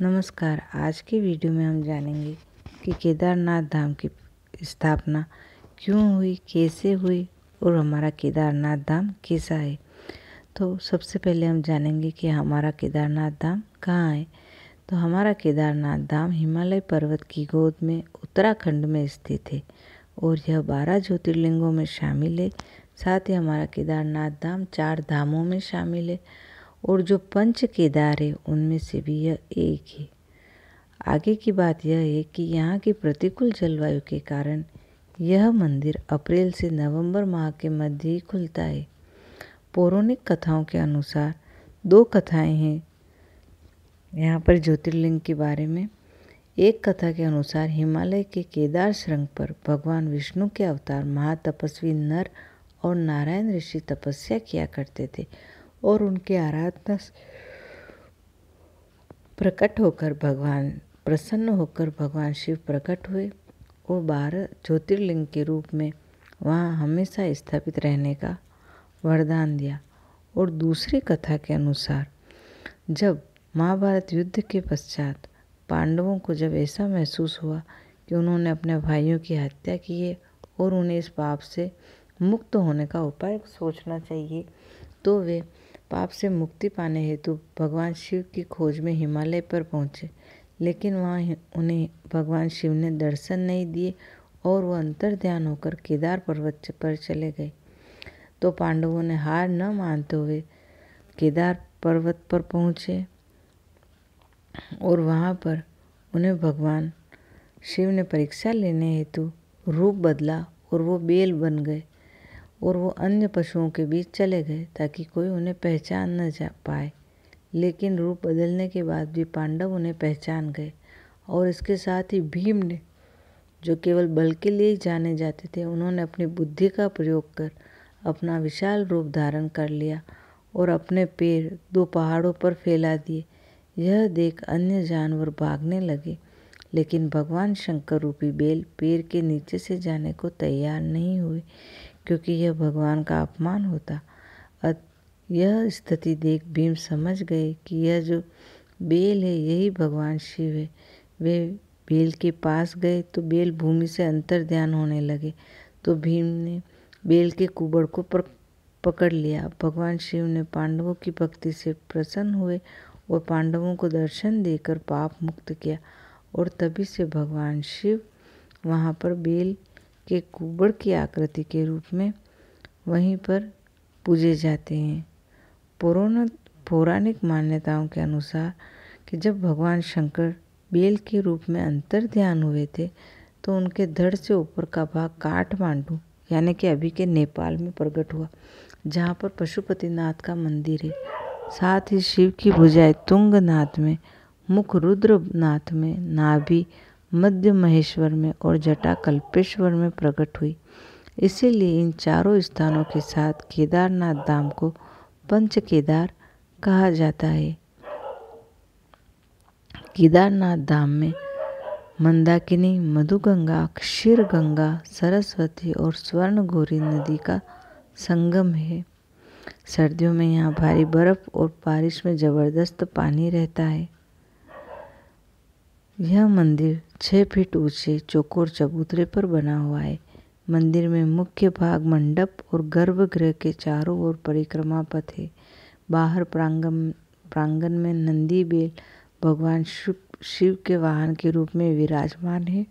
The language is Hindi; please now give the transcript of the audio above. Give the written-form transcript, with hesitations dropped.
नमस्कार। आज की वीडियो में हम जानेंगे कि केदारनाथ धाम की स्थापना क्यों हुई, कैसे हुई और हमारा केदारनाथ धाम कैसा है। तो सबसे पहले हम जानेंगे कि हमारा केदारनाथ धाम कहाँ है। तो हमारा केदारनाथ धाम हिमालय पर्वत की गोद में उत्तराखंड में स्थित है और यह 12 ज्योतिर्लिंगों में शामिल है। साथ ही हमारा केदारनाथ धाम 4 धामों में शामिल है और जो पंच केदार है उनमें से भी यह एक है। आगे की बात यह है कि यहाँ की प्रतिकूल जलवायु के कारण यह मंदिर अप्रैल से नवंबर माह के मध्य ही खुलता है। पौराणिक कथाओं के अनुसार 2 कथाएं हैं यहाँ पर ज्योतिर्लिंग के बारे में। एक कथा के अनुसार हिमालय के केदार शृंग पर भगवान विष्णु के अवतार महातपस्वी नर और नारायण ऋषि तपस्या किया करते थे और उनके आराधना प्रसन्न होकर भगवान शिव प्रकट हुए और 12 ज्योतिर्लिंग के रूप में वहाँ हमेशा स्थापित रहने का वरदान दिया। और दूसरी कथा के अनुसार जब महाभारत युद्ध के पश्चात पांडवों को जब ऐसा महसूस हुआ कि उन्होंने अपने भाइयों की हत्या की है और उन्हें इस पाप से मुक्त होने का उपाय सोचना चाहिए, तो वे पाप से मुक्ति पाने हेतु भगवान शिव की खोज में हिमालय पर पहुँचे। लेकिन वहाँ उन्हें भगवान शिव ने दर्शन नहीं दिए और वह अंतर्ध्यान होकर केदार पर्वत पर चले गए। तो पांडवों ने हार न मानते हुए केदार पर्वत पर पहुँचे और वहाँ पर उन्हें भगवान शिव ने परीक्षा लेने हेतु रूप बदला और वो बेल बन गए और वो अन्य पशुओं के बीच चले गए ताकि कोई उन्हें पहचान न जा पाए। लेकिन रूप बदलने के बाद भी पांडव उन्हें पहचान गए और इसके साथ ही भीम ने, जो केवल बल के लिए ही जाने जाते थे, उन्होंने अपनी बुद्धि का प्रयोग कर अपना विशाल रूप धारण कर लिया और अपने पैर 2 पहाड़ों पर फैला दिए। यह देख अन्य जानवर भागने लगे, लेकिन भगवान शंकर रूपी बेल पैर के नीचे से जाने को तैयार नहीं हुए, क्योंकि यह भगवान का अपमान होता। यह स्थिति देख भीम समझ गए कि यह जो बेल है यही भगवान शिव है। वे बेल के पास गए तो बेल भूमि से अंतर्ध्यान होने लगे, तो भीम ने बेल के कुबड़ को पकड़ लिया। भगवान शिव ने पांडवों की भक्ति से प्रसन्न हुए और पांडवों को दर्शन देकर पाप मुक्त किया और तभी से भगवान शिव वहाँ पर बेल के कुबड़ की आकृति के रूप में वहीं पर पूजे जाते हैं। पौराणिक मान्यताओं के अनुसार कि जब भगवान शंकर बेल के रूप में अंतर्ध्यान हुए थे तो उनके धड़ से ऊपर का भाग काठमांडू यानी कि अभी के नेपाल में प्रकट हुआ, जहाँ पर पशुपतिनाथ का मंदिर है। साथ ही शिव की भुजाएं तुंगनाथ में, मुख रुद्रनाथ में, नाभि मध्य महेश्वर में और जटा कल्पेश्वर में प्रकट हुई। इसीलिए इन चारों स्थानों के साथ केदारनाथ धाम को पंच केदार कहा जाता है। केदारनाथ धाम में मंदाकिनी, मधुगंगा, क्षीरगंगा, सरस्वती और स्वर्णगौरी नदी का संगम है। सर्दियों में यहाँ भारी बर्फ और बारिश में जबरदस्त पानी रहता है। यह मंदिर 6 फीट ऊंचे चौकोर चबूतरे पर बना हुआ है। मंदिर में मुख्य भाग मंडप और गर्भगृह के चारों ओर परिक्रमा पथ है। बाहर प्रांगण में नंदी बेल भगवान शिव के वाहन के रूप में विराजमान है।